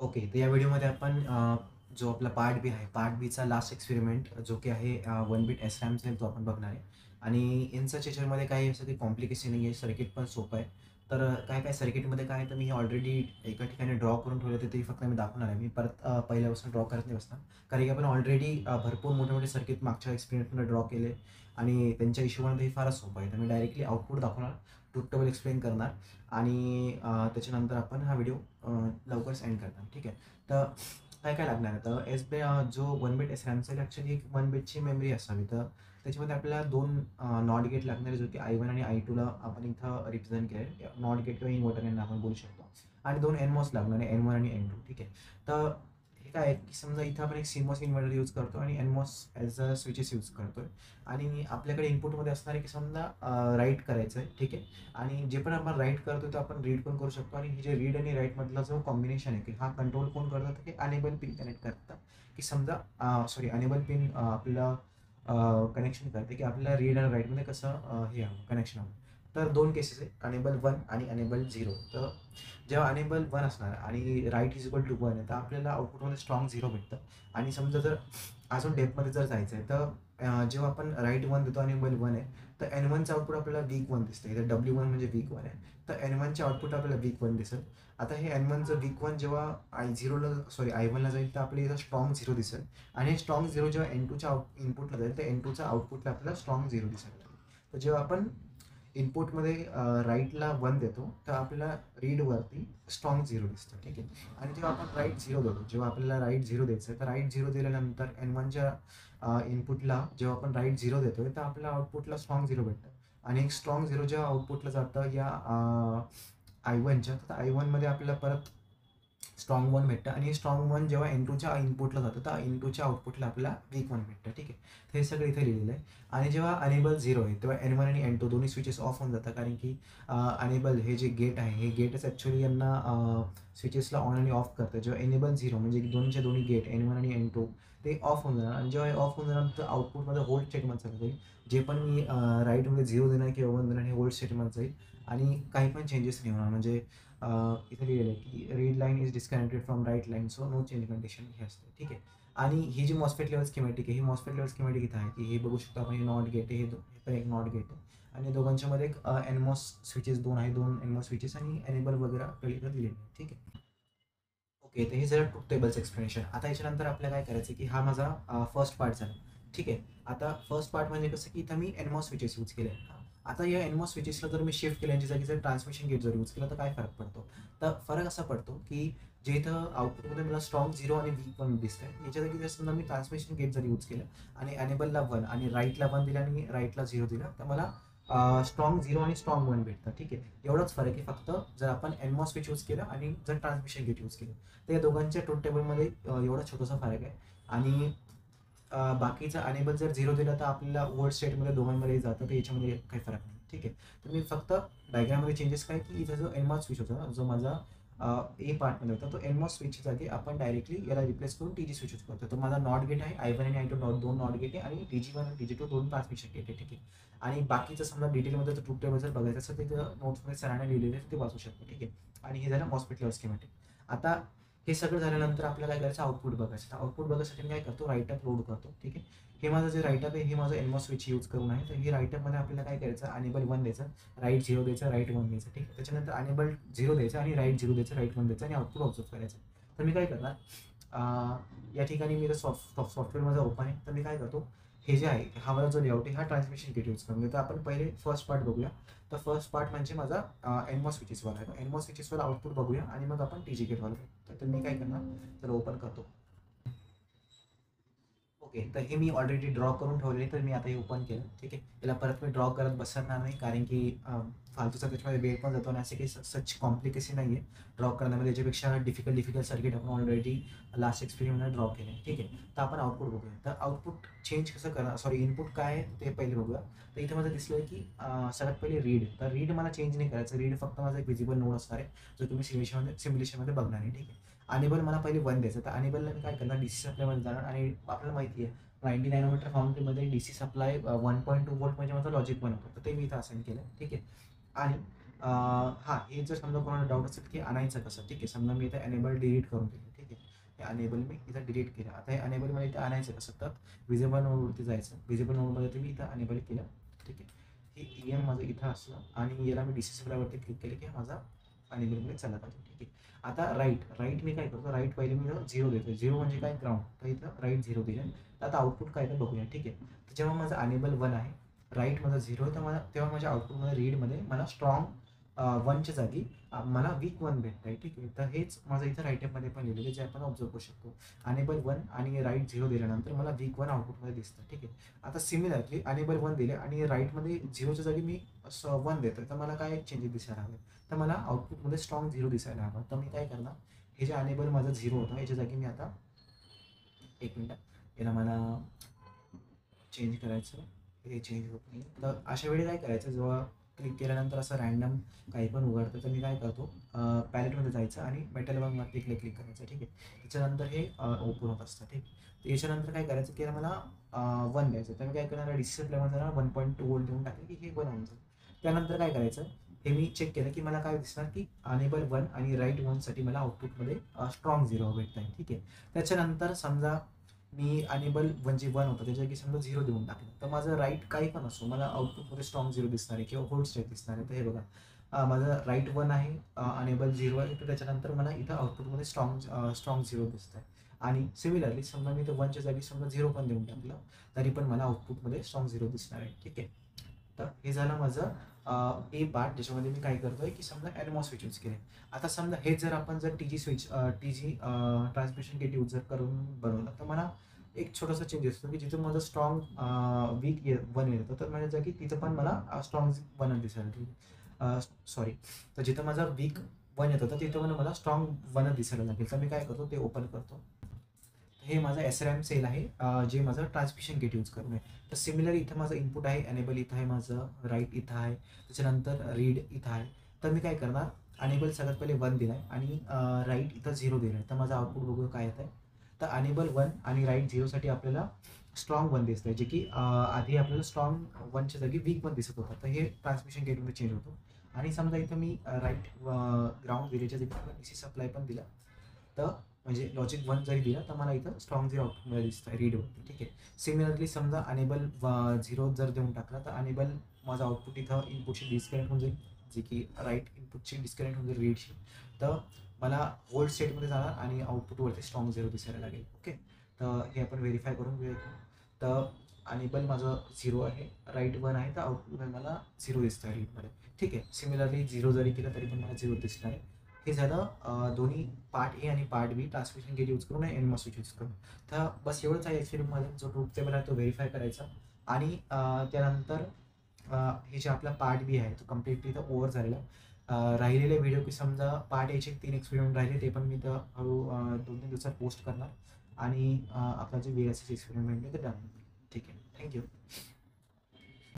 Okay. तर या व्हिडिओमध्ये आपण जो आपला पार्ट बी आहे, पार्ट बीचा लास्ट एक्सपेरिमेंट जो की आहे 1 बिट SRAMचा तो आपण बघणार आहे. आणि इन सच याच्यामध्ये काही असं काही कॉम्प्लिकेशन नाही आहे. सर्किट पण सोपं आहे. तर काय-काय सर्किटमध्ये काय आहे, तर मी हे ऑलरेडी एका ठिकाणी ड्रॉ करून ठेवलं होतं, ते फक्त मी दाखवणार आहे. मी परत पहिल्यापासून ड्रॉ करत नाही बसणार. कारण की आपण ऑलरेडी भरपूर मोठे-मोठे सर्किट मागच्या एक्सपेरिमेंटमध्ये ड्रॉ केले आणि त्यांच्या हिशोबाने हे फारच सोपं आहे. तर मी डायरेक्टली आउटपुट दाखवणार, ट्रुथ टेबल एक्सप्लेन करणार आणि त्याच्यानंतर आपण हा व्हिडिओ लवकरच एंड करणार. ठीक आहे. तर काय-काय लागणार आहे? तर जो 1 बिट SRAMचा ॲक्चुअली एक 1 बिटची मेमरी असावी. तर त्याच्यामध्ये आपल्याला 2 नॉट गेट लागणार आहे, जो की I1 आणि I2ला आपण इथं रिप्रेझेंट केलं आहे. नॉट गेट किंवा इन्व्हर्टर यांना आपण बोलू शकतो. आणि 2 NMOS लागणार आहे, N1 आणि N2. ठीक आहे. तर हे काय आहे, की समजा इथं आपण एक CMOS इन्व्हर्टर यूज करतो आणि NMOS as a switches use करतोय. आणि आपल्याकडे इनपुटमध्ये असणार आहे, की समजा राईट करायचं आहे. ठीक आहे. आणि जे पण आपण राईट करतो ते आपण रीड पण करू शकतो आणि हे जे रीड आणि राईटमधला जो कॉम्बिनेशन आहे, की हा कंट्रोल कोण करतं, तर हे अनेबल पिन कनेक्ट करतात. की समजा सॉरी अनेबल पिन आपल्याला कनेक्शन करते, की आपल्याला रीड आणि राईटमध्ये कसं हे हवं कनेक्शन हवं. तर 2 केसेस आहे, अनेबल 1 आणि अनेबल 0. तर जेव्हा अनेबल 1 असणार आणि राईट इज इक्वल टू 1 आहे, तर आपल्याला आउटपुटमध्ये स्ट्राँग 0 भेटतं. आणि समजा जर अजून डेप्थमध्ये जर जायचं आहे, तर जेव्हा आपण राईट 1 देतो आणि अनेबल 1 आहे, तर N1चं आउटपुट आपल्याला वीक 1 दिसतं. इथं W1 म्हणजे वीक 1 आहे. तर N1चे आउटपुट आपल्याला वीक 1 दिसेल. आता हे N1चं वीक 1 जेव्हा I1ला जाईल, तर आपल्याला इथं स्ट्राँग 0 दिसेल. आणि हे स्ट्राँग 0 जेव्हा N2च्या इनपुटला जाईल, तर N2च्या आउटपुटला आपल्याला स्ट्राँग 0 दिसेल. तर जेव्हा आपण इनपुटमध्ये राईटला 1 देतो, तर आपल्याला रीडवरती स्ट्राँग 0 दिसतं. ठीक आहे. आणि जेव्हा आपण राईट 0 देतो, जेव्हा आपल्याला राईट 0 द्यायचं आहे, तर राईट 0 दिल्यानंतर N1च्या इनपुटला जेव्हा आपण राईट 0 देतोय, तर आपल्याला आउटपुटला स्ट्राँग 0 भेटतं. आणि एक स्ट्राँग 0 जेव्हा आउटपुटला जातं या I1च्या, तर I1मध्ये आपल्याला परत स्ट्राँग 1 भेटतं आणि स्ट्राँग 1 जेव्हा N2च्या इनपुटला जातं, तर N2च्या आउटपुटला आपल्याला वीक 1 भेटतं. ठीक आहे. तर हे सगळं इथे लिहिलेलं आहे. आणि जेव्हा अनेबल 0 आहे, तेव्हा N1 आणि N2 दोन्ही स्विचेस ऑफ होऊन जातात. कारण की अनेबल हे जे गेट आहे, हे गेटच ॲक्चुअली यांना स्विचेसला ऑन आणि ऑफ करतं. जेव्हा एनेबल 0 म्हणजे दोन्हीच्या दोन्ही गेट N1 आणि N2 ते ऑफ होऊन जाणार आणि जेव्हा हे ऑफ होऊन जाणार, तर आउटपुटमध्ये होल्ड स्टेटमेंट चालू होईल. जे पण मी राईटमध्ये 0 देणार किंवा 1 देणार, हे होल्ड स्टेटमेंट जाईल आणि काही पण चेंजेस नाही होणार. म्हणजे इथे लिहिलेलं आहे, की read line is disconnected from write line, so no change condition हे असते. ठीक आहे. आणि ही जी MOSFET लेव्हल स्कीमॅटिक आहे, ही MOSFET लेव्हल स्कीमॅटिक इथं आहे, की हे बघू शकतो आपण, हे नॉट गेट आहे, हे पण एक नॉट गेट आहे. आणि दोघांच्या मध्ये एक NMOS स्विचेस 2 आहे, 2 NMOS स्विचेस आणि एनेबल वगैरे आपल्याला इथं दिलेले आहे. ठीक आहे. ओके. तर हे झालं ट्रुथ टेबलचं एक्सप्लेनेशन. आता याच्यानंतर आपल्याला काय करायचं, की हा माझा फर्स्ट पार्ट झाला. ठीक आहे. आता फर्स्ट पार्ट म्हणजे कसं, की इथं मी NMOS स्विचेस यूज केले. आता या NMOS स्विचेसला जर मी शिफ्ट केलं, यांच्या जागी जर ट्रान्समिशन गेट जर यूज केलं, तर काय फरक पडतो? तर फरक असा पडतो, की जे इथं आउटपुटमध्ये मला स्ट्राँग 0 आणि वीक 1 दिसतंय, याच्या जागी जर समजा मी ट्रान्समिशन गेट जर यूज केलं आणि अनेबलला 1 आणि राईटला 1 दिलं आणि राईटला 0 दिलं, तर मला स्ट्राँग 0 आणि स्ट्राँग 1 भेटतं. ठीक आहे. एवढाच फरक आहे फक्त, जर आपण NMOS स्विच यूज केलं आणि जर ट्रान्समिशन गेट यूज केलं. तर या दोघांच्या ट्रुथ टेबलमध्ये एवढा छोटासा फरक आहे. आणि बाकीचा अनेबल जर 0 दिला, तर आपल्याला ओल्ड स्टेटमध्ये दोघांमध्ये जातं, तर याच्यामध्ये काही फरक नाही. ठीक आहे. तर मी फक्त डायग्राममध्ये चेंजेस काय, की इथं जो NMOS स्विच होता ना, जो माझा ए पार्टमध्ये होता, तो NMOS स्विचच्या जागी आपण डायरेक्टली याला रिप्लेस करून TG स्विच यूज करतो. तो माझा नॉट गेट आहे, I1 आणि I2 2 नॉट गेट आहे आणि TG1 आणि TG2 2 ट्रान्समिशन गेट आहे. ठीक आहे. आणि बाकीचं समजा डिटेलमध्ये ट्रुथ टेबल जर बघायचं असेल, तर नोट्समध्ये सरांनी लिहिलेलं आहे, ते वाचू शकतो. ठीक आहे. आणि हे झालं MOSFET लेव्हल स्कीमॅटिक. आता हे सगळं झाल्यानंतर आपल्याला काय करायचं, आउटपुट बघायचं. तर आउटपुट बघायसाठी मी काय करतो, राईटअप लोड करतो. ठीक आहे. हे माझं जे राईटअप आहे, हे माझं NMOS स्विच यूज करून आहे. तर हे राईटअपमध्ये आपल्याला काय करायचं, अनेबल 1 द्यायचं, राईट 0 द्यायचं, राईट 1 द्यायचं. ठीक आहे. त्याच्यानंतर अनेबल 0 द्यायचं आणि राईट 0 द्यायचं, राईट 1 द्यायचं आणि आउटपुट ऑब्झर्व्ह करायचं. तर मी काय करणार, या ठिकाणी मी सॉफ्टवेअर माझं ओपन आहे. तर मी काय करतो, हे जे आहे, हा माझा जो लेआउट आहे, हा ट्रान्समिशन गेट यूज करून घेतो. आपण पहिले फर्स्ट पार्ट बघूया. तर फर्स्ट पार्ट म्हणजे माझा NMOS स्विचेसवाला आहे. NMOS स्विचेसवाला आउटपुट बघूया आणि मग आपण TG गेटवाला बघू. तर मी काय करणार, तर ओपन करतो. ओके. तर हे मी ऑलरेडी ड्रॉ करून ठेवलेले, तर मी आता हे ओपन केलं. ठीक आहे. याला परत मी ड्रॉ करत बसणार नाही, कारण की फालतूचा त्याच्यामध्ये वेळ पण जातो आणि असे काही सच कॉम्प्लिकेशन नाही आहे ड्रॉ करण्यामध्ये. याच्यापेक्षा डिफिकल्ट सर्किट आपण ऑलरेडी लास्ट एक्सपेरिमेंटमध्ये ड्रॉ केले. ठीक आहे. तर आपण आउटपुट बघूया. तर आउटपुट चेंज कसं करणार, सॉरी इनपुट काय आहे ते पहिले बघूया. तर इथे माझं दिसलं की सगळ्यात पहिले रीड. तर रीड मला चेंज नाही करायचं. रीड फक्त माझा एक विजिबल नोड असणार आहे, जो तुम्ही सिम्युलेशनमध्ये बघणार आहे. ठीक आहे. अनेबल मला पहिले 1 द्यायचं. तर अनेबलला मी काय करणार, DC सप्लायमध्ये जाणार आणि आपल्याला माहिती आहे 90 नॅनोमीटर फाउंड्रीमध्ये DC सप्लाय 1.2 व्होल्ट म्हणजे माझं लॉजिक बनवतो. तर ते मी इथं असाइन केलं. ठीक आहे. आणि हां, हे जर समजा कोणाला डाऊट असेल की आणायचं कसं? ठीक आहे. समजा मी इथे अनेबल डिलीट करून दिलं. ठीक आहे. हे अनेबल मी इथं डिलीट केलं. आता हे अनेबल मला इथे आणायचं कसं? तर व्हिजिबल नोडवरती जायचं. व्हिजिबल नोडमध्ये तुम्ही इथं अनेबल केलं. ठीक आहे. हे ईएम माझं इथं असलं आणि याला मी डिसेबलवरती क्लिक केलं की माझा अनेबलमध्ये चालला जातो. ठीक आहे. आता राईट मी काय करतो? राईट पहिले मी 0 देतो. 0 म्हणजे काय? ग्राउंड. तर इथं राईट 0 दिलं. तर आता आउटपुट काय आहे बघूया. ठीक आहे. तर जेव्हा माझं अनेबल 1 आहे, राईट माझा 0 आहे, तर मला तेव्हा माझ्या आउटपुटमध्ये रीडमध्ये मला स्ट्रॉंग 1च्या जागी मला वीक 1 भेटत आहे. ठीक आहे. तर हेच माझं इथं राईटअपमध्ये पण लिहिलेलं आहे, जे आपण ऑब्झर्व करू शकतो. अनेबल 1 आणि राईट 0 दिल्यानंतर मला वीक 1 आउटपुटमध्ये दिसतं. ठीक आहे. आता सिमिलरली अनेबल 1 दिले आणि राईटमध्ये 0च्या जागी मी 1 देतो, तर मला काय चेंजेस दिसायला हवे? तर मला आउटपुटमध्ये स्ट्रॉंग 0 दिसायला हवं. तर मी काय करणार? हे जे अनेबल माझं 0 होतं, याच्या जागी मी आता 1 मिनिट, याला मला चेंज करायचं. हे चेंज होत नाही. तर अशा वेळी काय करायचं? जेव्हा क्लिक केल्यानंतर असं रँडम काही पण उघडतं, तर मी काय करतो? पॅलेटमध्ये जायचं आणि मेटल वरती क्लिक करायचं. ठीक आहे. त्याच्यानंतर हे ओपन होत असतं. ठीक. तर याच्यानंतर काय करायचं की मला 1 द्यायचं. तर मी काय करणार? डिस्प्लेमध्ये जाणार, 1.2 व्होल्ट देऊन टाकलं की हे 1 होऊन जाईल. त्यानंतर काय करायचं? हे मी चेक केलं की मला काय दिसणार की अनेबल 1 आणि राईट 1साठी मला आउटपुटमध्ये स्ट्रॉंग 0 भेटत आहे. ठीक आहे. त्याच्यानंतर समजा मी अनेबल म्हणजे 1 होतं, त्याच्या जागी समजा 0 देऊन टाकलं, तर माझं राईट काही पण असो, मला आउटपुटमध्ये स्ट्रॉंग 0 दिसणार आहे किंवा होल्ड स्टेट दिसणार आहे. तर हे बघा, माझं राईट 1 आहे, अनेबल 0 आहे, तर त्याच्यानंतर मला इथं आउटपुटमध्ये स्ट्रॉंग 0 दिसतं आहे. आणि सिमिलरली समजा मी तर 1च्या जागी समजा 0 पण देऊन टाकलं, तरी पण मला आउटपुटमध्ये स्ट्रॉंग 0 दिसणार आहे. ठीक आहे. तर हे झालं माझं ए पार्ट, ज्याच्यामध्ये मी काय करतोय की समजा एनमॉस स्विच यूज केले. आता समजा हे जर आपण जर TG switch TG transmission gate use जर करून बनवलं, तर मला एक छोटासा चेंज असतो की जिथं माझं स्ट्रॉंग वीक 1 येतं, तर माझ्या जागी तिथं पण मला स्ट्रॉंग 1 दिसायला सॉरी. तर जिथं माझा वीक 1 येत होतं, तिथं पण मला स्ट्रॉंग 1 दिसायला लागेल. तर मी काय करतो? ते ओपन करतो. हे माझं SRAM सेल आहे, जे माझं ट्रान्समिशन गेट यूज करून आहे. तर सिमिलर इथं माझं इनपुट आहे, एनेबल इथं आहे, माझं राईट इथं आहे, त्याच्यानंतर रीड इथं आहे. तर मी काय करणार? अनेबल सगळ्यात पहिले 1 दिला आहे आणि राईट इथं 0 दिला आहे. तर माझं आउटपुट बघूया काय येत आहे. तर अनेबल 1 आणि राईट 0साठी आपल्याला स्ट्रॉंग 1 दिसतंय, जे की आधी आपल्याला स्ट्रॉंग 1च्या जागी वीक 1 दिसत होतं. तर हे ट्रान्समिशन गेटमध्ये चेंज होतो. आणि समजा इथं मी राईट ग्राउंड दिल्याच्या जागी DC सप्लाय पण दिला, तर म्हणजे लॉजिक 1 जरी दिला, तर मला इथं स्ट्रॉंग 0 आउटपुटमध्ये दिसतं आहे रीडवरती. ठीक आहे. सिमिलरली समजा अनेबल 0 जर देऊन टाकला, तर अनेबल माझं आउटपुट इथं इनपुटशी डिस्कनेक्ट होऊन जाईल, जे की राईट इनपुटची डिस्कनेक्ट होऊन जाईल रीडशी. तर मला होल्ड स्टेटमध्ये जाणार आणि आउटपुटवरती स्ट्रॉंग 0 दिसायला लागेल. ओके. तर हे आपण व्हेरीफाय करून घेऊया. तर अनेबल माझं 0 आहे, राईट 1 आहे, तर आउटपुटमध्ये मला 0 दिसतं आहे रीडमध्ये. ठीक आहे. सिमिलरली 0 जरी केलं तरी पण मला 0 दिसणार आहे. हे झालं दोन्ही पार्ट ए आणि पार्ट बी ट्रान्समिशन गेट यूज करून आणि एनमॉस स्विच यूज करून. तर बस एवढंच आहे एक्सपेरिमेंटमध्ये. जो ट्रूथ टेबल आहे तो व्हेरीफाय करायचा आणि त्यानंतर हे जे आपला पार्ट बी आहे तो कम्प्लिटली इथं ओव्हर झालेला आहे. राहिलेले व्हिडिओ की समजा पार्ट एचे 3 एक्सपेरिमेंट राहिले, ते पण मी इथं हळू 2-3 दिवसात पोस्ट करणार आणि आपला जे VLSI एक्सपेरिमेंट आहे ते डन. ठीक आहे. थँक्यू.